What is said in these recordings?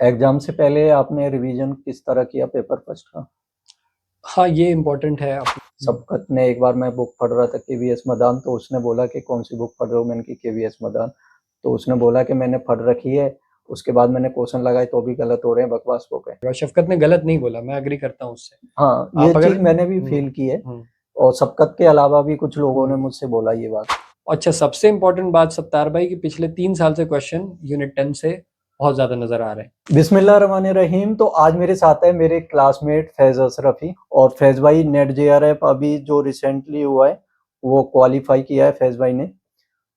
Exam से पहले आपने रिवीजन किस तरह किया पेपर फर्स्ट का? हाँ, ये इम्पोर्टेंट है सबकत ने एक बार मैं बुक पढ़ रहा था केवीएस मदान, तो उसने बोला कि कौन सी बुक पढ़ रहे हो? मैंने की केवीएस मदान, तो उसने बोला कि मैंने पढ़ रखी है। उसके बाद मैंने क्वेश्चन लगाए तो भी गलत हो रहे हैं, बकवास बुक है। शफ़क़त ने गलत नहीं बोला, मैं एग्री करता हूँ उससे। हाँ, ये आप अगर चीज़ मैंने भी फील की है हुँ। और सबकत के अलावा भी कुछ लोगों ने मुझसे बोला ये बात। अच्छा, सबसे इम्पोर्टेंट बात सत्तार भाई कि पिछले 3 साल से क्वेश्चन यूनिट 10 से बहुत ज़्यादा नज़र आ रहे हैं। बिस्मिल्लाहिर्रहमानिर्रहीम। तो आज मेरे साथ है मेरे क्लासमेट फैज़ अशरफी, और फैज़ भाई नेट जेआरएफ अभी जो रिसेंटली हुआ है वो क्वालिफाई किया है फैज़ भाई ने।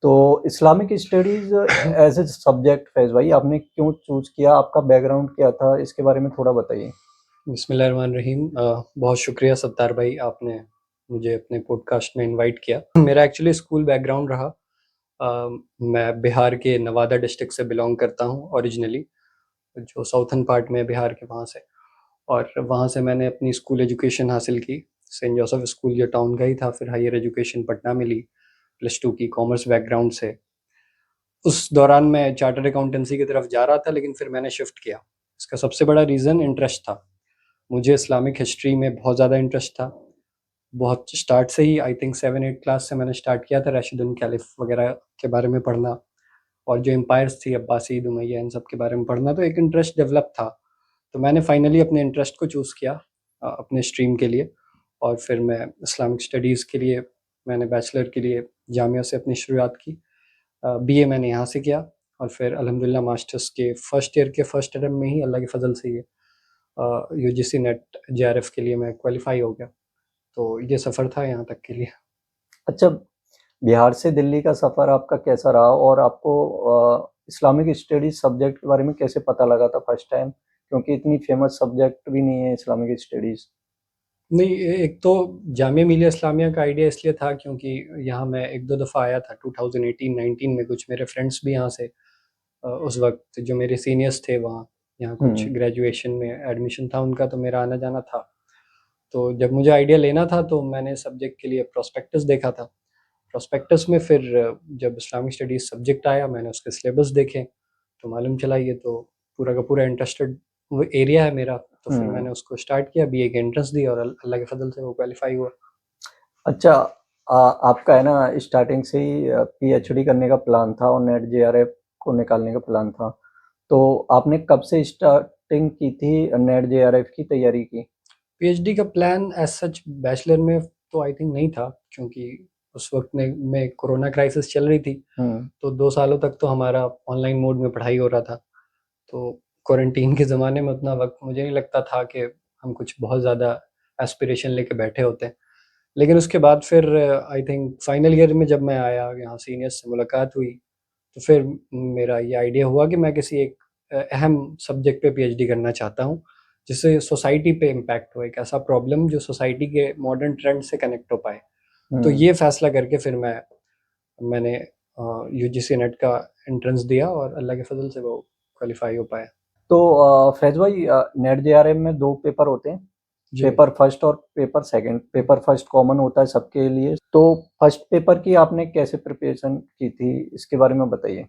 तो Islamic studies as a subject Faiz भाई आपने क्यों चूज किया? आपका बैकग्राउंड क्या था? इसके बारे में थोड़ा बताइए। बिस्मिल्लाहिर्रहमानिर्रहीम। बहुत शुक्रिया सत्तार भाई, आपने मुझे अपने पॉडकास्ट में इनवाइट किया। मेरा एक्चुअली स्कूल बैकग्राउंड रहा। मैं बिहार के नवादा डिस्ट्रिक्ट से बिलोंग करता हूँ ओरिजिनली, जो साउथर्न पार्ट में है बिहार के, वहाँ से। और वहाँ से मैंने अपनी स्कूल एजुकेशन हासिल की, सेंट जोसेफ स्कूल जो टाउन का ही था। फिर हायर एजुकेशन पटना में ली, +2 की कॉमर्स बैकग्राउंड से। उस दौरान मैं चार्टर्ड अकाउंटेंसी की तरफ जा रहा था, लेकिन फिर मैंने शिफ्ट किया। इसका सबसे बड़ा रीज़न इंटरेस्ट था। मुझे इस्लामिक हिस्ट्री में बहुत ज़्यादा इंटरेस्ट था। बहुत स्टार्ट से ही, आई थिंक 7-8 क्लास से मैंने स्टार्ट किया था राशिदुन कैलिफ वगैरह के बारे में पढ़ना, और जो एम्पायर्स थी अब्बासीद, उमैया, इन सब के बारे में पढ़ना। तो एक इंटरेस्ट डेवलप था। तो मैंने फाइनली अपने इंटरेस्ट को चूज़ किया अपने स्ट्रीम के लिए, और फिर मैं इस्लामिक स्टडीज़ के लिए मैंने बैचलर के लिए जामिया से अपनी शुरुआत की। बीए मैंने यहाँ से किया, और फिर अल्हम्दुलिल्लाह मास्टर्स के फर्स्ट ईयर के फर्स्ट अटेम्प्ट में ही अल्लाह के फ़ज़ल से ये यूजीसी नेट जेआरएफ के लिए मैं क्वालिफ़ाई हो गया। तो ये सफ़र था यहाँ तक के लिए। अच्छा, बिहार से दिल्ली का सफ़र आपका कैसा रहा और आपको इस्लामिक स्टडीज़ सब्जेक्ट के बारे में कैसे पता लगा था फर्स्ट टाइम? क्योंकि इतनी फेमस सब्जेक्ट भी नहीं है इस्लामिक स्टडीज़। नहीं, एक तो जामिया मिलिया इस्लामिया का आइडिया इसलिए था क्योंकि यहाँ मैं 1-2 दफ़ा आया था 2018-19 में। कुछ मेरे फ्रेंड्स भी यहाँ से, उस वक़्त जो मेरे सीनियर्स थे वहाँ, यहाँ कुछ ग्रेजुएशन में एडमिशन था उनका, तो मेरा आना-जाना था। तो जब मुझे आइडिया लेना था तो मैंने सब्जेक्ट के लिए प्रोस्पेक्टस देखा था। प्रोस्पेक्टस में फिर जब इस्लामिक स्टडीज़ सब्जेक्ट आया, मैंने उसके सिलेबस देखे, तो मालूम चला ये तो पूरा का पूरा इंटरेस्टेड वो एरिया है मेरा। तो फिर मैंने उसको स्टार्ट किया, बीए की एंट्रेंस दी, और अल्लाह के फ़ज़ल से वो क्वालिफ़ाई हुआ। अच्छा, आपका है ना स्टार्टिंग से ही पीएचडी करने का प्लान था और नेट जेआरएफ को निकालने का प्लान था। तो आपने कब से स्टार्टिंग की थी नेट जेआरएफ की तैयारी की? पीएचडी का प्लान एज़ सच बैचलर में तो आई थिंक नहीं था, क्योंकि उस वक़्त में कोरोना क्राइसिस चल रही थी। तो 2 सालों तक तो हमारा ऑनलाइन मोड में पढ़ाई हो रहा था। तो क्वारंटीन के ज़माने में उतना वक़्त मुझे नहीं लगता था कि हम कुछ बहुत ज़्यादा एस्पिरेशन लेके बैठे होते हैं। लेकिन उसके बाद फिर आई थिंक फाइनल ईयर में जब मैं आया, यहाँ सीनियर्स से मुलाकात हुई, तो फिर मेरा ये आइडिया हुआ कि मैं किसी एक अहम सब्जेक्ट पे पीएचडी करना चाहता हूँ, जिससे सोसाइटी पे इम्पैक्ट हो, एक ऐसा प्रॉब्लम जो सोसाइटी के मॉडर्न ट्रेंड से कनेक्ट हो पाए। तो ये फ़ैसला करके फिर मैंने यूजीसी नेट का एंट्रेंस दिया, और अल्लाह के फ़ज़ल से वो क्वालिफ़ाई हो पाया। तो फैज़ भाई, नेट जेआरएफ में 2 पेपर होते हैं, जी। पेपर फर्स्ट और paper second. Paper first common होता है सबके लिए। तो फर्स्ट पेपर की आपने कैसे प्रिपरेशन की थी? इसके बारे में बताइए।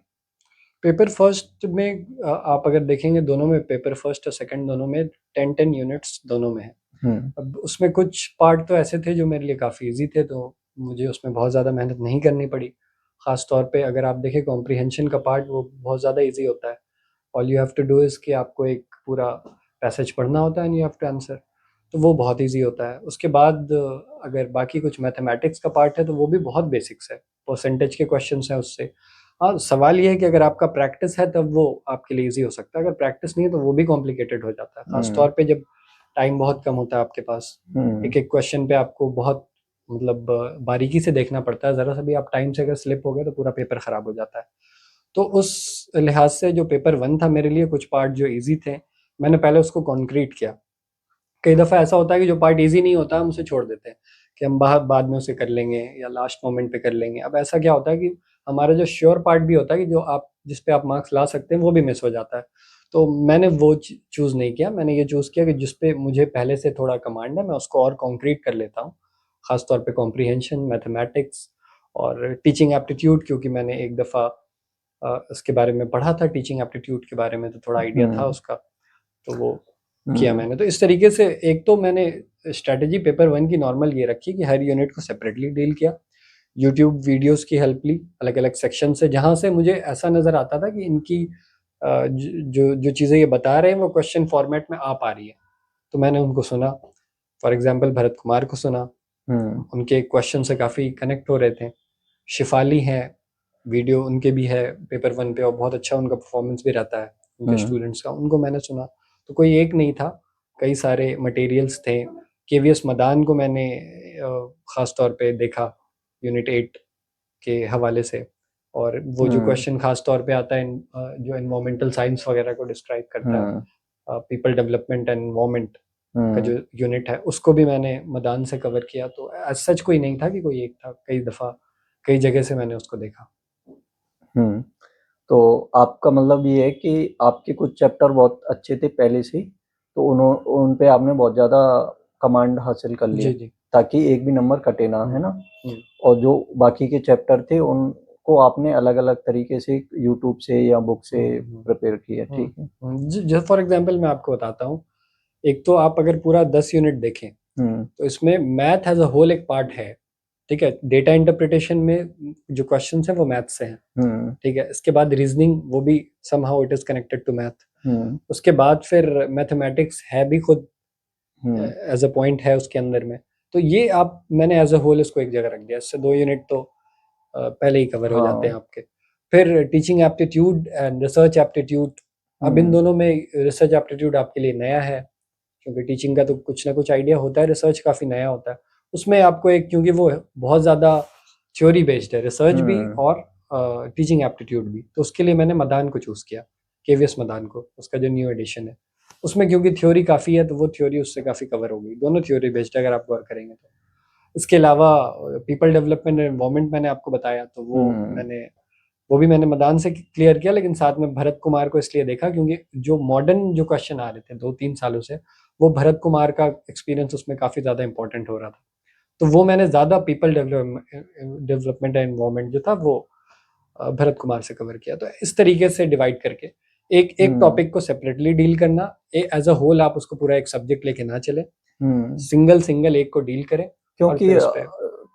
पेपर फर्स्ट में आप अगर देखेंगे, दोनों में पेपर फर्स्ट और सेकंड दोनों में 10-10 यूनिट्स दोनों में है। अब उसमें कुछ पार्ट तो ऐसे थे जो मेरे लिए काफ़ी ईज़ी थे, तो मुझे उसमें बहुत ज़्यादा मेहनत नहीं करनी पड़ी। ख़ास तौर पे अगर आप देखें कॉम्प्रिहेंशन का पार्ट, वो बहुत ज़्यादा ईज़ी होता है। All you have to do is कि आपको एक पूरा पैसेज पढ़ना होता है and you have to answer, तो वो बहुत ईज़ी होता है। उसके बाद अगर बाकी कुछ मैथमेटिक्स का पार्ट है तो वो भी बहुत बेसिक्स है, परसेंटेज के क्वेश्चन्स हैं उससे। हाँ, सवाल ये है कि अगर आपका प्रैक्टिस है तब वो आपके लिए ईज़ी हो सकता है, अगर प्रैक्टिस नहीं है तो वो भी कॉम्प्लिकेटेड हो जाता है। ख़ास तौर पे जब टाइम बहुत कम होता है आपके पास, एक-एक क्वेश्चन पे आपको बहुत मतलब बारीकी से देखना पड़ता है। ज़रा-सा भी आप टाइम से अगर स्लिप हो गए तो पूरा पेपर ख़राब हो जाता है। तो उस लिहाज से जो पेपर 1 था मेरे लिए, कुछ पार्ट जो ईज़ी थे, मैंने पहले उसको कॉन्क्रीट किया। कई दफ़ा ऐसा होता है कि जो पार्ट ईज़ी नहीं होता हम उसे छोड़ देते हैं कि हम बाद में उसे कर लेंगे या लास्ट मोमेंट पे कर लेंगे। अब ऐसा क्या होता है कि हमारा जो श्योर पार्ट भी होता है कि जो आप जिस पे आप मार्क्स ला सकते हैं, वो भी मिस हो जाता है। तो मैंने वो चूज़ नहीं किया, मैंने ये चूज़ किया कि जिस पे मुझे पहले से थोड़ा कमांड है मैं उसको और कॉन्क्रीट कर लेता हूँ। ख़ास तौर पे कॉम्प्रिहेंशन, मैथमेटिक्स और टीचिंग एप्टीट्यूड, क्योंकि मैंने एक दफ़ा इसके बारे में पढ़ा था, टीचिंग एप्टीट्यूड के बारे में, तो थोड़ा आइडिया था उसका, तो वो किया मैंने। तो इस तरीके से एक तो मैंने स्ट्रैटेजी पेपर 1 की नॉर्मल ये रखी कि हर यूनिट को सेपरेटली डील किया, यूट्यूब वीडियोस की हेल्प ली अलग अलग सेक्शन से, जहाँ से मुझे ऐसा नज़र आता था कि इनकी जो जो चीज़ें ये बता रहे हैं वो क्वेश्चन फॉर्मेट में आ पा रही है, तो मैंने उनको सुना। फॉर एग्जांपल भरत कुमार को सुना, उनके क्वेश्चन से काफ़ी कनेक्ट हो रहे थे। शिफाली हैं, वीडियो उनके भी है पेपर 1 पे, और बहुत अच्छा उनका परफॉर्मेंस भी रहता है उनके स्टूडेंट्स का, उनको मैंने सुना। तो कोई एक नहीं था, कई सारे मटेरियल्स थे। केवीएस मदान को मैंने ख़ास तौर पे देखा यूनिट 8 के हवाले से, और वो जो क्वेश्चन खास तौर पे आता है जो एनवायरमेंटल साइंस वगैरह को डिस्क्राइब करता है, पीपल डेवलपमेंट एंड एनवायरमेंट का जो यूनिट है, उसको भी मैंने मदान से कवर किया। तो एज सच कोई नहीं था कि कोई एक था, कई दफ़ा कई जगह से मैंने उसको देखा। तो आपका मतलब ये है कि आपके कुछ चैप्टर बहुत अच्छे थे पहले से, तो उन पे आपने बहुत ज़्यादा कमांड हासिल कर लिया, ताकि एक भी नंबर कटे ना, है ना? और जो बाकी के चैप्टर थे उनको आपने अलग-अलग तरीके से यूट्यूब से या बुक से प्रिपेयर किया, ठीक है? जैसे फॉर एग्जांपल मैं आपको बताता हूँ, एक तो आप अगर पूरा 10 यूनिट देखें, तो इसमें मैथ एज अ होल एक पार्ट है, ठीक है? डेटा इंटरप्रिटेशन में जो क्वेश्चन है वो मैथ से हैं, ठीक है? इसके बाद रीजनिंग, वो भी somehow it is connected to math. उसके बाद फिर मैथमेटिक्स है भी खुद एज अ पॉइंट है उसके अंदर में। तो ये आप, मैंने एज अ होल इसको एक जगह रख दिया, इससे 2 यूनिट तो पहले ही कवर हो जाते हैं आपके। फिर teaching aptitude and research aptitude, अब इन दोनों में रिसर्च एप्टीट्यूड आपके लिए नया है, क्योंकि टीचिंग का तो कुछ ना कुछ आइडिया होता है, रिसर्च काफ़ी नया होता है। उसमें आपको एक, क्योंकि वो बहुत ज़्यादा थ्योरी बेस्ड है, रिसर्च भी और टीचिंग एप्टीट्यूड भी, तो उसके लिए मैंने मदान को चूज़ किया, केवीएस मदान को, उसका जो न्यू एडिशन है। उसमें क्योंकि थ्योरी काफ़ी है, तो वो थ्योरी उससे काफ़ी कवर हो गई। दोनों थ्योरी बेस्ड अगर आप गौर करेंगे तो। इसके अलावा पीपल डेवलपमेंट एंड एनवायरनमेंट मैंने आपको बताया, तो वो भी मैंने मदान से क्लियर किया, लेकिन साथ में भरत कुमार को इसलिए देखा क्योंकि जो मॉडर्न जो क्वेश्चन आ रहे थे 2-3 सालों से, वो भरत कुमार का एक्सपीरियंस उसमें काफ़ी ज़्यादा इंपॉर्टेंट हो रहा था। तो वो मैंने ज़्यादा पीपल डेवलपमेंट एंड एनवायरनमेंट जो था वो भरत कुमार से कवर किया। तो इस तरीके से डिवाइड करके एक एक टॉपिक को सेपरेटली डील करना, एज अ होल आप उसको पूरा एक सब्जेक्ट लेके ना चले, सिंगल एक को डील करें, क्योंकि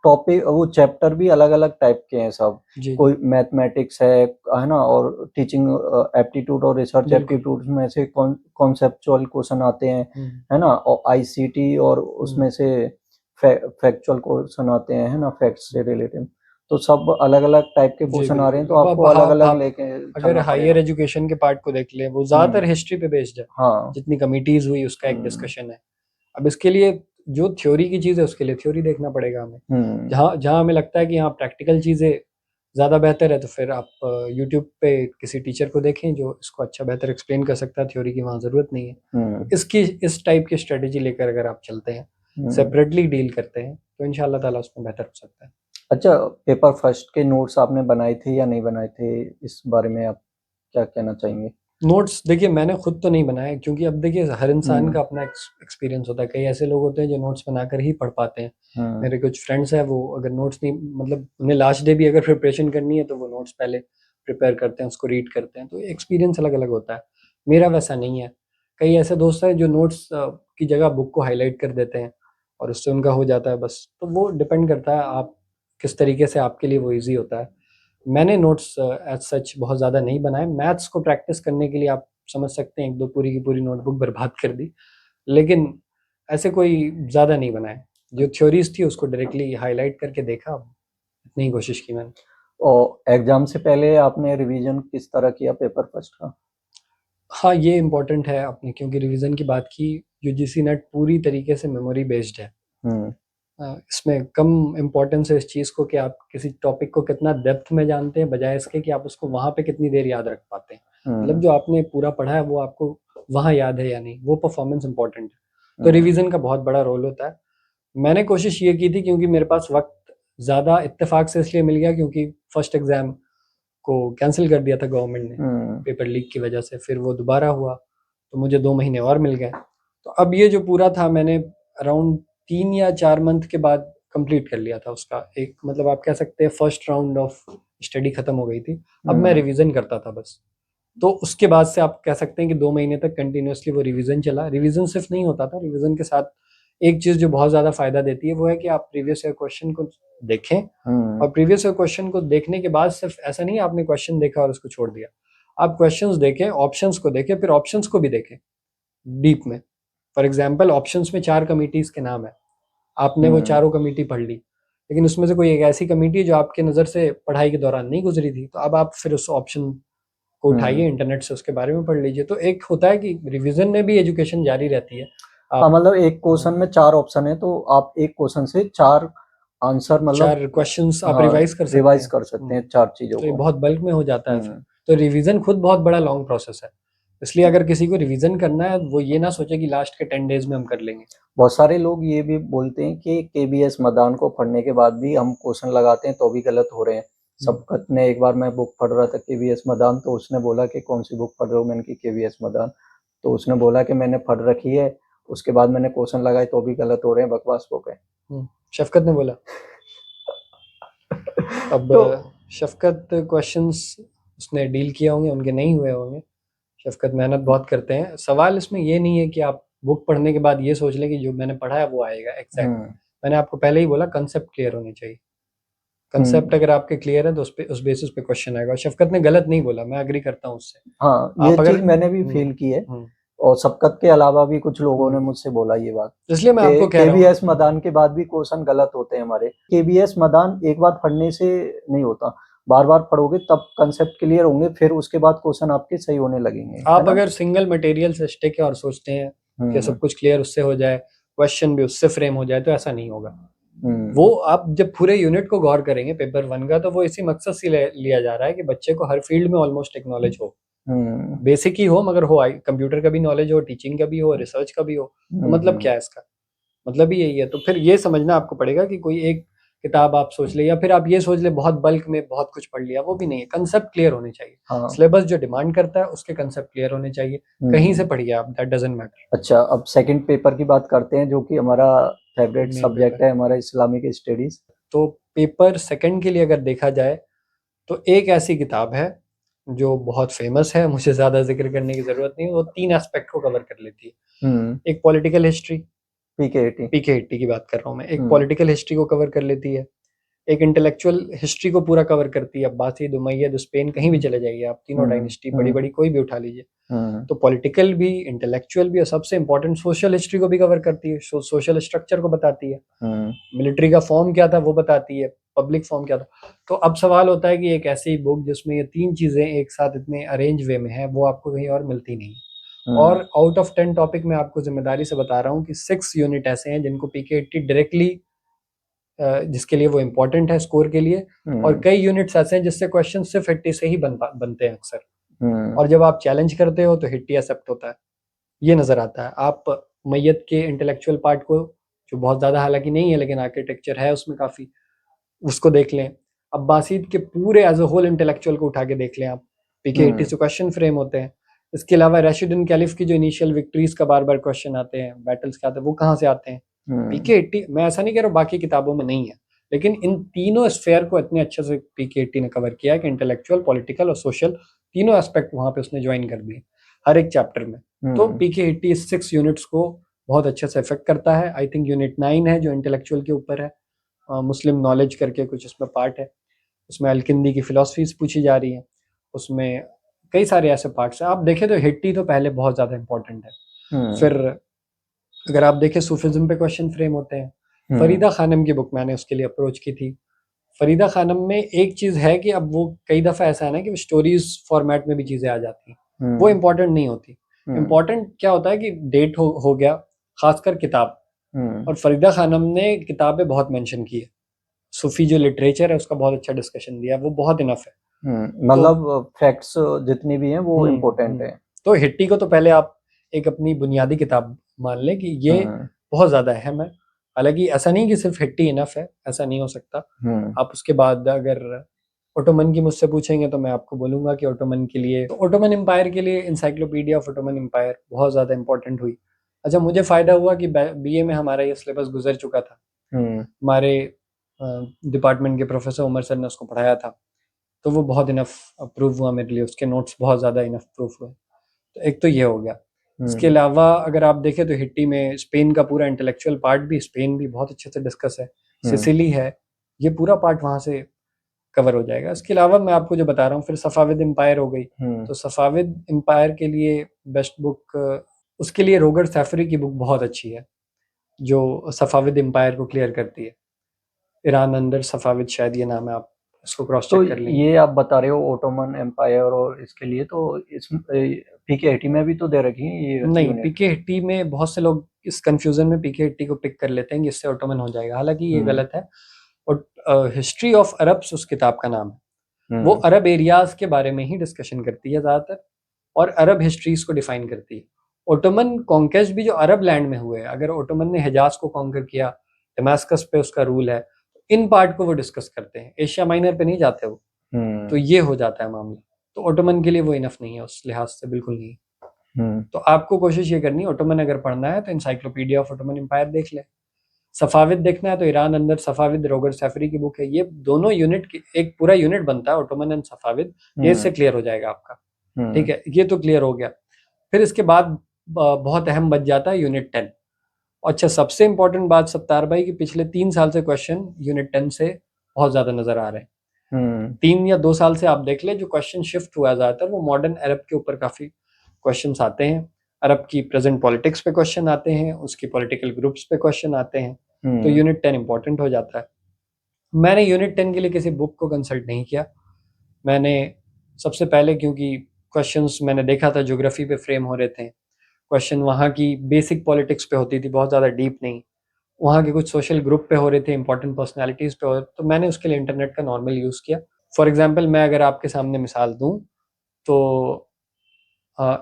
टॉपिक वो चैप्टर भी अलग-अलग टाइप के हैं सब। कोई मैथमेटिक्स है ना? और टीचिंग एप्टीट्यूड और रिसर्च एप्टीट्यूड में से कॉन्सेप्चुअल क्वेश्चन आते हैं, है ना? और आईसीटी और उसमें से फैक्चुअल क्वेश्चन आते हैं, है ना? फैक्ट्स से रिलेटेड। तो सब अलग-अलग टाइप के क्वेश्चन आ रहे हैं, तो आपको अलग-अलग लेके अगर हायर एजुकेशन के पार्ट को देख लें, वो ज़्यादातर हिस्ट्री पे बेस्ड है। हाँ। जितनी कमिटीज हुई उसका एक डिस्कशन है। अब इसके लिए जो थ्योरी की चीज़ है उसके लिए थ्योरी देखना पड़ेगा हमें। जहाँ हमें लगता है कि यहाँ प्रैक्टिकल चीज़ें ज़्यादा बेहतर है, तो फिर आप यूट्यूब पे किसी टीचर को देखें जो इसको अच्छा बेहतर एक्सप्लेन कर सकता है, थ्योरी की वहाँ ज़रूरत नहीं है। इस टाइप की स्ट्रेटेजी लेकर अगर आप चलते हैं, सेपरेटली डील करते हैं, तो इंशाल्लाह ताला उसमें बेहतर हो सकता है। अच्छा, पेपर फर्स्ट के नोट्स आपने बनाए थे या नहीं बनाए थे? इस बारे में आप क्या कहना चाहेंगे? नोट्स देखिए, मैंने खुद तो नहीं बनाए, क्योंकि अब देखिए हर इंसान का अपना एक्सपीरियंस होता है। कई ऐसे लोग होते हैं जो नोट्स बनाकर ही पढ़ पाते हैं। मेरे कुछ फ्रेंड्स हैं, वो अगर नोट्स नहीं, मतलब उन्हें लास्ट डे भी अगर प्रिपरेशन करनी है तो वो नोट्स पहले प्रिपेयर करते हैं, उसको रीड करते हैं, तो एक्सपीरियंस अलग-अलग होता है। मेरा वैसा नहीं है। कई ऐसे दोस्त हैं जो नोट्स की जगह बुक को हाइलाइट कर देते हैं और उससे उनका हो जाता है बस। तो वो डिपेंड करता है आप किस तरीके से आपके लिए वो ईज़ी होता है। मैंने नोट्स एज़ सच बहुत ज़्यादा नहीं बनाए। मैथ्स को प्रैक्टिस करने के लिए आप समझ सकते हैं 1-2 पूरी की पूरी नोटबुक बर्बाद कर दी। लेकिन ऐसे कोई ज़्यादा नहीं बनाए। जो थ्योरीज़ थी उसको डायरेक्टली हाइलाइट करके देखा, इतनी ही कोशिश की मैंने। और एग्ज़ाम से पहले आपने रिवीजन किस तरह किया पेपर फर्स्ट का? हाँ, ये इम्पोर्टेंट है आपने क्योंकि रिवीजन की बात की, यूजीसी नेट पूरी तरीके से मेमोरी बेस्ड है। इसमें कम इम्पोर्टेंस है इस चीज़ को कि आप किसी टॉपिक को कितना डेप्थ में जानते हैं, बजाय इसके कि आप उसको वहाँ पे कितनी देर याद रख पाते हैं। मतलब जो आपने पूरा पढ़ा है वो आपको वहाँ याद है या नहीं, वो परफॉर्मेंस इंपॉर्टेंट है। तो रिवीजन का बहुत बड़ा रोल होता है। मैंने कोशिश ये की थी, क्योंकि मेरे पास वक्त ज़्यादा इत्तेफाक से इसलिए मिल गया क्योंकि फर्स्ट एग्ज़ाम को कैंसिल कर दिया था गवर्नमेंट ने पेपर लीक की वजह से। फिर वो दोबारा हुआ तो मुझे 2 महीने और मिल गए। तो अब ये जो पूरा था, मैंने अराउंड 3 या 4 मंथ के बाद कंप्लीट कर लिया था उसका एक, मतलब आप कह सकते हैं फर्स्ट राउंड ऑफ स्टडी खत्म हो गई थी। अब मैं रिवीजन करता था बस। तो उसके बाद से आप कह सकते हैं कि 2 महीने तक कंटिन्यूअसली वो रिवीजन चला। रिवीजन सिर्फ नहीं होता था, रिवीजन के साथ एक चीज़ जो बहुत ज़्यादा फायदा देती है वो है कि आप प्रीवियस ईयर क्वेश्चन को देखें, और प्रीवियस ईयर क्वेश्चन को देखने के बाद सिर्फ ऐसा नहीं आपने क्वेश्चन देखा और उसको छोड़ दिया। आप क्वेश्चंस देखें, ऑप्शंस को देखें, फिर ऑप्शंस को भी देखें डीप में। फॉर एग्जाम्पल ऑप्शंस में 4 कमिटीज़ के नाम है, आपने वो चारों कमेटी पढ़ ली, लेकिन उसमें से कोई एक ऐसी कमेटी है जो आपके नज़र से पढ़ाई के दौरान नहीं गुजरी थी, तो अब आप फिर उस ऑप्शन को उठाइए इंटरनेट से, उसके बारे में पढ़ लीजिए। तो एक होता है कि रिवीजन में भी एजुकेशन जारी रहती है। हाँ, मतलब एक क्वेश्चन में 4 ऑप्शन है, तो आप एक क्वेश्चन से 4 आंसर, मतलब 4 क्वेश्चंस आप हाँ, रिवाइज कर सकते रिवाइज हैं। कर सकते हैं 4 चीज़ों तो ये को। बहुत बल्क में हो जाता है फिर। तो रिवीजन खुद बहुत बड़ा लॉन्ग प्रोसेस है, इसलिए अगर किसी को रिवीजन करना है वो ये ना सोचे कि लास्ट के 10 डेज में हम कर लेंगे। बहुत सारे लोग ये भी बोलते हैं कि केबीएस मदान को पढ़ने के बाद भी हम क्वेश्चन लगाते हैं तो भी गलत हो रहे हैं। सबकत ने, एक बार मैं बुक पढ़ रहा था केबीएस मदान, तो उसने बोला कि कौन सी बुक पढ़ रहे हो, मैंने की केबीएस मदान, तो उसने बोला कि मैंने पढ़ रखी है, उसके बाद मैंने क्वेश्चन लगाए तो भी गलत हो रहे हैं, बकवास बुक है। शफकत ने बोला। अब तो शफकत क्वेश्चंस उसने डील किए होंगे, उनके नहीं हुए होंगे। शफकत मेहनत बहुत करते हैं। सवाल इसमें ये नहीं है कि आप बुक पढ़ने के बाद ये सोच लें कि जो मैंने पढ़ा है वो आएगा एग्जैक्ट। मैंने आपको पहले ही बोला कंसेप्ट क्लियर होने चाहिए। कंसेप्ट अगर आपके क्लियर है तो उस बेसिस पे क्वेश्चन आएगा। शफकत ने गलत नहीं बोला, मैं एग्री करता हूँ उससे। हाँ, ये आप अगर चीज मैंने भी फील की है, और सबकत के अलावा भी कुछ लोगों ने मुझसे बोला ये बात, इसलिए मैं आपको कह रहा हूँ केबीएस मदान के बाद भी क्वेश्चन गलत होते हैं हमारे। केबीएस मदान एक बार पढ़ने से नहीं होता, बार बार पढ़ोगे तब कंसेप्ट क्लियर होंगे, फिर उसके बाद क्वेश्चन आपके सही होने लगेंगे। आप अगर सिंगल मटेरियल से स्टिक है और सोचते हैं कि सब कुछ क्लियर उससे हो जाए, क्वेश्चन भी उससे फ्रेम हो जाए, तो ऐसा नहीं होगा। वो आप जब पूरे यूनिट को गौर करेंगे पेपर 1 का, तो वो इसी मकसद से लिया जा रहा है कि बच्चे को हर फील्ड में ऑलमोस्ट एक नॉलेज हो, बेसिक ही हो मगर हो, कंप्यूटर का भी नॉलेज हो, टीचिंग का भी हो, रिसर्च का भी हो। तो मतलब क्या है इसका, मतलब ही यही है। तो फिर ये समझना आपको पड़ेगा कि कोई एक किताब आप सोच ले, या फिर आप ये सोच ले बहुत बल्क में बहुत कुछ पढ़ लिया, वो भी नहीं है। कंसेप्ट क्लियर होने चाहिए। सिलेबस जो डिमांड करता है उसके कंसेप्ट क्लियर होने चाहिए। कहीं से पढ़िए आप, दैट डजंट मैटर। अच्छा, अब सेकंड पेपर की बात करते हैं, जो कि हमारा फेवरेट सब्जेक्ट है, हमारा इस्लामिक स्टडीज। तो पेपर सेकंड के लिए अगर देखा जाए तो एक ऐसी किताब है जो बहुत फेमस है, मुझे ज्यादा जिक्र करने की जरूरत नहीं, वो 3 एस्पेक्ट को कवर कर लेती है। एक पॉलिटिकल हिस्ट्री, पीके80 की बात कर रहा हूँ मैं, एक पॉलिटिकल हिस्ट्री को कवर कर लेती है, एक इंटेलेक्चुअल हिस्ट्री को पूरा कवर करती है। अब्बासीद, उमैयद, स्पेन, कहीं भी चले जाइए आप, तीनों डायनेस्टी बड़ी बड़ी कोई भी उठा लीजिए, तो पॉलिटिकल भी, इंटेलेक्चुअल भी, और सबसे इंपॉर्टेंट सोशल हिस्ट्री को भी कवर करती है। सोशल स्ट्रक्चर को बताती है, मिलिट्री का फॉर्म क्या था वो बताती है, पब्लिक फॉर्म क्या था। तो अब सवाल होता है कि एक ऐसी बुक जिसमें ये 3 चीजें एक साथ इतने अरेंज वे में है, वो आपको कहीं और मिलती नहीं। और आउट ऑफ 10 टॉपिक मैं आपको जिम्मेदारी से बता रहा हूँ कि 6 यूनिट ऐसे हैं जिनको पीके80 डायरेक्टली, जिसके लिए वो इम्पोर्टेंट है स्कोर के लिए, और कई यूनिट्स ऐसे हैं जिससे क्वेश्चन सिर्फ 80 से ही बनते हैं अक्सर। और जब आप चैलेंज करते हो तो 80 एक्सेप्ट होता है, ये नजर आता है। आप मैयत के इंटेलेक्चुअल पार्ट को, जो बहुत ज्यादा हालांकि नहीं है लेकिन आर्किटेक्चर है उसमें काफी, उसको देख लें। अब्बासीद के पूरे एज अ होल इंटेलेक्चुअल को उठा के देख लें आप, पीके80 से क्वेश्चन फ्रेम होते हैं। इसके अलावा रशीदुन कैलिफ की जो इनिशियल विक्ट्रीज का बार बार क्वेश्चन आते हैं, बैटल्स के आते हैं, वो कहाँ से आते हैं, पीके80। मैं ऐसा नहीं कह रहा हूँ बाकी किताबों में नहीं है, लेकिन इन तीनों स्फेयर को इतने अच्छे से पीके80 ने कवर किया है कि इंटेलेक्चुअल, पॉलिटिकल और सोशल तीनों एस्पेक्ट वहां पे उसने ज्वाइन कर दिए हर एक चैप्टर में। तो पीके80 6 यूनिट्स को बहुत अच्छे से इफेक्ट करता है। आई थिंक यूनिट 9 है जो इंटेलेक्चुअल के ऊपर है, मुस्लिम नॉलेज करके कुछ उसमें पार्ट है, उसमें अलकिंदी की फिलॉसफीज पूछी जा रही हैं, उसमें कई सारे ऐसे पार्ट्स हैं। आप देखें तो हिट्टी तो पहले बहुत ज़्यादा इंपॉर्टेंट है। फिर अगर आप देखें सूफिज्म पे क्वेश्चन फ्रेम होते हैं। फरीदा खानम की बुक मैंने उसके लिए अप्रोच की थी। फरीदा खानम में एक चीज़ है कि अब वो कई दफ़ा ऐसा है ना कि स्टोरीज फॉर्मेट में भी चीज़ें आ जाती हैं, वो इम्पोर्टेंट नहीं होती। इम्पोर्टेंट क्या होता है कि डेट हो गया, खासकर किताब। और फरीदा खानम ने किताबें बहुत मेंशन की है, सूफी जो लिटरेचर है उसका बहुत अच्छा डिस्कशन दिया है, वो बहुत इनफ है। मतलब फैक्ट्स जितनी भी हैं वो इम्पोर्टेंट है। तो हिट्टी को तो पहले आप एक अपनी बुनियादी किताब मान लें कि ये बहुत ज़्यादा अहम है। हालांकि ऐसा नहीं कि सिर्फ हिट्टी इनफ है, ऐसा नहीं हो सकता। आप उसके बाद अगर ओटोमन की मुझसे पूछेंगे तो मैं आपको बोलूंगा कि ओटोमन के लिए, तो ओटोमन एम्पायर के लिए इंसाइक्लोपीडिया ऑफ ओटोमन एम्पायर बहुत ज़्यादा इंपॉर्टेंट हुई। अच्छा, मुझे फ़ायदा हुआ कि बीए में हमारा ये सिलेबस गुजर चुका था, हमारे डिपार्टमेंट के प्रोफेसर उमर सर ने उसको पढ़ाया था, तो वो बहुत इनफ प्रूव हुआ मेरे लिए, उसके नोट्स बहुत ज़्यादा इनफ प्रूफ हुए। तो एक तो ये हो गया। इसके अलावा अगर आप देखें तो हिट्टी में स्पेन का पूरा इंटेलेक्चुअल पार्ट भी, स्पेन भी बहुत अच्छे से डिस्कस है, सिसिली है, ये पूरा पार्ट वहाँ से कवर हो जाएगा। इसके अलावा मैं आपको जो बता रहा हूँ, फिर सफ़ाविद एम्पायर हो गई, तो सफ़ाविद एम्पायर के लिए बेस्ट बुक, उसके लिए रोगर सैफरी की बुक बहुत अच्छी है, जो सफ़ाविद एम्पायर को क्लियर करती है। ईरान अंदर सफ़ाविद शायद ये नाम है, आप इसको क्रॉस तो चेक कर लेंगे। ये आप बता रहे हो ओटोमन एम्पायर, और इसके लिए तो इस पीके80 में भी तो दे रखी है ये नहीं, यूनिट। पीके80 में बहुत से लोग इस कंफ्यूजन में पीके80 को पिक कर लेते हैं कि इससे ओटोमन हो जाएगा, हालांकि ये गलत है। और हिस्ट्री ऑफ अरब्स उस किताब का नाम है, वो अरब एरियाज के बारे में ही डिस्कशन करती है ज़्यादातर, और अरब हिस्ट्रीज को डिफाइन करती है। ओटोमन कॉन्केस्ट भी जो अरब लैंड में हुए, अगर ओटोमन ने हिजाज को कॉन्कर किया, दमास्कस पे उसका रूल है, इन पार्ट को वो डिस्कस करते हैं, एशिया माइनर पे नहीं जाते वो। तो ये हो जाता है मामला। तो ओटोमन के लिए वो इनफ नहीं है, उस लिहाज से बिल्कुल नहीं। तो आपको कोशिश ये करनी है, ओटोमन अगर पढ़ना है तो इंसाइक्लोपीडिया ऑफ ओटोमन एम्पायर देख ले। सफ़ाविद देखना है तो ईरान अंदर सफ़ाविद रोगर सैफरी की बुक है। ये दोनों यूनिट की एक पूरा यूनिट बनता है, ओटोमन एंड सफ़ाविद, ये इससे क्लियर हो जाएगा आपका। ठीक है, ये तो क्लियर हो गया। फिर इसके बाद बहुत अहम बच जाता है यूनिट 10। अच्छा, सबसे इंपॉर्टेंट बात सत्तार भाई कि पिछले 3 साल से क्वेश्चन यूनिट 10 से बहुत ज्यादा नजर आ रहे हैं। 3 या 2 साल से आप देख ले, जो क्वेश्चन शिफ्ट हुआ ज्यादातर वो मॉडर्न अरब के ऊपर काफी क्वेश्चन आते हैं। अरब की प्रेजेंट पॉलिटिक्स पे क्वेश्चन आते हैं, उसकी पॉलिटिकल ग्रुप्स पे क्वेश्चन आते हैं, तो यूनिट 10 इंपॉर्टेंट हो जाता है। मैंने यूनिट 10 के लिए किसी बुक को कंसल्ट नहीं किया। मैंने सबसे पहले, क्योंकि क्वेश्चंस मैंने देखा था ज्योग्राफी पे फ्रेम हो रहे थे, क्वेश्चन वहाँ की बेसिक पॉलिटिक्स पे होती थी, बहुत ज़्यादा डीप नहीं, वहाँ के कुछ सोशल ग्रुप पे हो रहे थे, इंपॉर्टेंट पर्सनालिटीज़ पे हो रहे थे, तो मैंने उसके लिए इंटरनेट का नॉर्मल यूज़ किया। फॉर एग्जांपल मैं अगर आपके सामने मिसाल दूँ तो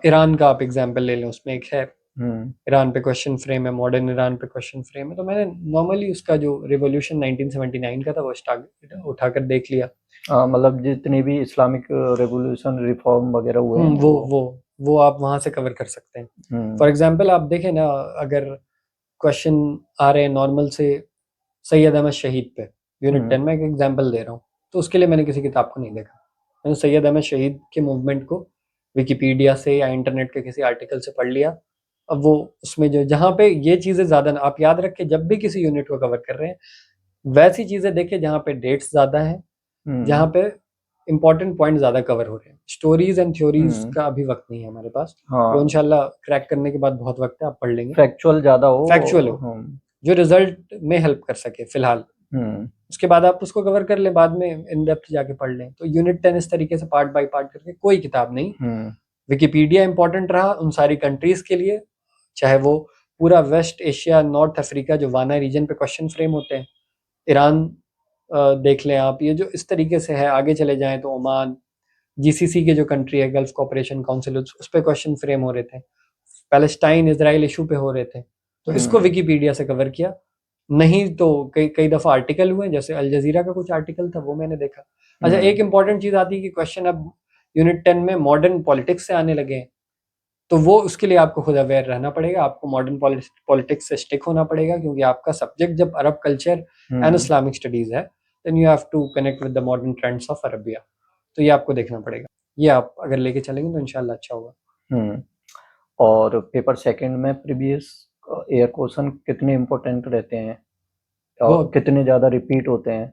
ईरान का आप एग्जांपल ले लें, उसमें एक है ईरान पे क्वेश्चन फ्रेम है, मॉडर्न ईरान पे क्वेश्चन फ्रेम है, तो मैंने नॉर्मली उसका जो रिवॉल्यूशन 1979 का था वो उठाकर देख लिया। मतलब जितनी भी इस्लामिक रेवोल्यूशन रिफॉर्म वगैरह हुए हैं वो आप वहाँ से कवर कर सकते हैं। फॉर एग्जांपल आप देखें ना, अगर क्वेश्चन आ रहे हैं नॉर्मल से सैयद अहमद शहीद पे, यूनिट 10 में एक एग्जांपल दे रहा हूँ, तो उसके लिए मैंने किसी किताब को नहीं देखा, मैंने सैयद अहमद शहीद के मूवमेंट को विकिपीडिया से या इंटरनेट के किसी आर्टिकल से पढ़ लिया। अब वो उसमें जो जहाँ पे ये चीज़ें ज़्यादा, आप याद रखें जब भी किसी यूनिट को कवर कर रहे हैं वैसी चीज़ें देखें जहाँ पे डेट्स ज़्यादा हैं, जहाँ पे इंपॉर्टेंट पॉइंट ज़्यादा कवर हो रहे हैं। स्टोरीज एंड थ्योरीज का अभी वक्त नहीं है हमारे पास, वो इंशाल्लाह क्रैक करने के बाद बहुत वक्त है, आप पढ़ लेंगे। फैक्चुअल ज़्यादा हो, फैक्चुअल हो, जो रिजल्ट में हेल्प कर सके फिलहाल, उसके बाद आप उसको कवर कर ले, बाद में इन डेप्थ जाके पढ़ लें। तो यूनिट 10 इस तरीके से पार्ट बाय पार्ट करके, कोई किताब नहीं। विकिपीडिया इंपॉर्टेंट रहा उन सारी कंट्रीज के लिए, चाहे वो पूरा वेस्ट एशिया, नॉर्थ अफ्रीका, जो वाना रीजन पे क्वेश्चन फ्रेम होते हैं, ईरान देख लें आप, ये जो इस तरीके से है। आगे चले जाएं तो ओमान, जीसीसी के जो कंट्री है, गल्फ कोऑपरेशन काउंसिल, उस पर क्वेश्चन फ्रेम हो रहे थे, पैलेस्टाइन इसराइल इशू पे हो रहे थे, तो इसको विकिपीडिया से कवर किया। नहीं तो कई कई दफ़ा आर्टिकल हुए, जैसे अल जजीरा का कुछ आर्टिकल था वो मैंने देखा। अच्छा, एक इंपॉर्टेंट चीज़ आती है कि क्वेश्चन अब यूनिट 10 में मॉडर्न पॉलिटिक्स से आने लगे हैं, तो वो उसके लिए आपको खुद अवेयर रहना पड़ेगा, आपको मॉडर्न पॉलिटिक्स से स्टिक होना पड़ेगा, क्योंकि आपका सब्जेक्ट जब Arab culture and Islamic studies है, then you have to connect with the modern trends of Arabia, तो ये आपको देखना पड़ेगा। ये आप अगर लेके चलेंगे तो इंशाल्लाह अच्छा होगा। और पेपर सेकंड में प्रीवियस ईयर क्वेश्चन कितने इम्पोर्टेंट रहते हैं और कितने ज़्यादा रिपीट होते हैं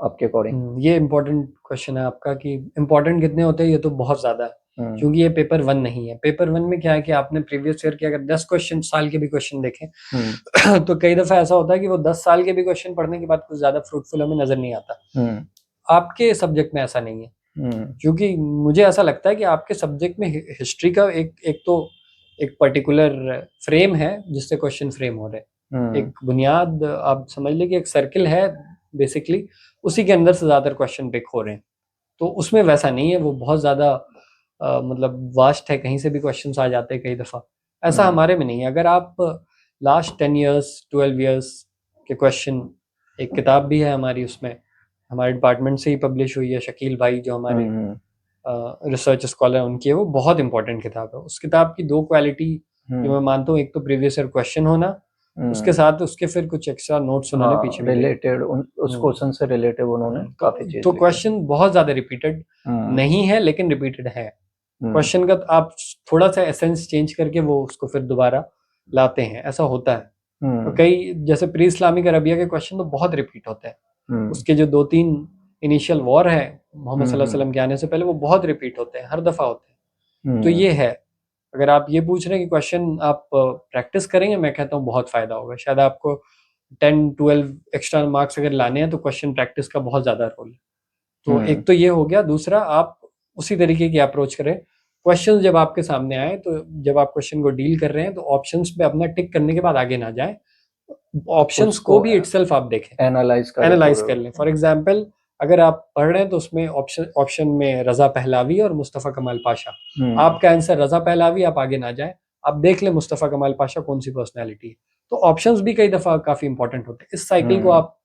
आपके अकॉर्डिंग? ये इम्पोर्टेंट क्वेश्चन है आपका कि इम्पोर्टेंट कितने होते हैं, ये तो बहुत ज़्यादा है, क्योंकि ये पेपर 1 नहीं है। पेपर 1 में क्या है कि आपने प्रीवियस ईयर के अगर 10 क्वेश्चन साल के भी क्वेश्चन देखें तो कई दफ़ा ऐसा होता है कि वो 10 साल के भी क्वेश्चन पढ़ने के बाद कुछ ज़्यादा फ्रूटफुल हमें नज़र नहीं आता। आपके सब्जेक्ट में ऐसा नहीं है, क्योंकि मुझे ऐसा लगता है कि आपके सब्जेक्ट में हिस्ट्री का एक पर्टिकुलर फ्रेम है जिससे क्वेश्चन फ्रेम हो रहे हैं। एक बुनियाद आप समझ लें कि एक सर्किल है बेसिकली, उसी के अंदर से ज़्यादातर क्वेश्चन पिक हो रहे हैं। तो उसमें वैसा नहीं है, वो बहुत ज़्यादा मतलब वास्ट है, कहीं से भी क्वेश्चंस आ जाते हैं कई दफ़ा। ऐसा हमारे में नहीं है। अगर आप लास्ट 10 ईयर्स 12 ईयर्स के क्वेश्चन, एक किताब भी है हमारी, उसमें हमारे डिपार्टमेंट से ही पब्लिश हुई है, शकील भाई जो हमारे रिसर्च स्कॉलर उनकी है, वो बहुत इंपॉर्टेंट किताब है। उस किताब की 2 क्वालिटी जो मैं मानता हूँ, एक तो प्रीवियस ईयर क्वेश्चन होना, उसके साथ उसके फिर कुछ एक्स्ट्रा नोट्स उन्होंने पीछे भी लिखे। रिलेटेड उस क्वेश्चन से रिलेटेड उन्होंने काफी चीज तो लिखी। क्वेश्चन बहुत ज्यादा रिपीटेड नहीं है, लेकिन रिपीटेड है। क्वेश्चन का आप थोड़ा सा एसेंस चेंज करके वो उसको फिर दोबारा लाते हैं, ऐसा होता है। तो कई जैसे प्री इस्लामिक अरबिया के क्वेश्चन तो बहुत रिपीट होते हैं। उसके जो 2-3 इनिशियल वॉर है मोहम्मद सल्लल्लाहु अलैहि वसल्लम के आने से पहले, वो बहुत रिपीट होते हैं, हर दफा होते हैं। तो ये है, अगर आप ये पूछ रहे हैं कि क्वेश्चन आप प्रैक्टिस करेंगे, मैं कहता हूँ बहुत फायदा होगा। शायद आपको 10-12 एक्स्ट्रा मार्क्स अगर लाने हैं तो क्वेश्चन प्रैक्टिस का बहुत ज्यादा रोल है। तो एक तो ये हो गया। दूसरा, आप उसी तरीके की अप्रोच करें। क्वेश्चन जब आपके सामने आए, तो जब आप क्वेश्चन को डील कर रहे हैं, तो ऑप्शंस पे अपना टिक करने के बाद आगे ना जाएं, ऑप्शंस को भी इटसेल्फ आप देखें, एनालाइज कर लें। फॉर एग्जांपल, अगर आप पढ़ रहे हैं तो उसमें ऑप्शन में रजा पहलावी और मुस्तफ़ा कमाल पाशा, आपका आंसर रजा पहलावी, आप आगे ना जाएं, आप देख लें मुस्तफ़ा कमाल पाशा कौन सी पर्सनैलिटी है। तो ऑप्शंस भी कई दफा काफी इंपॉर्टेंट होते हैं। इस साइकिल को आप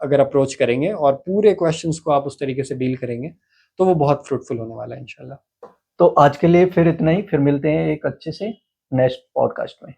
अगर अप्रोच करेंगे और पूरे क्वेश्चंस को आप उस तरीके से डील करेंगे, तो वो बहुत फ्रूटफुल होने वाला है इंशाल्लाह। तो आज के लिए फिर इतना ही, फिर मिलते हैं एक अच्छे से नेक्स्ट पॉडकास्ट में।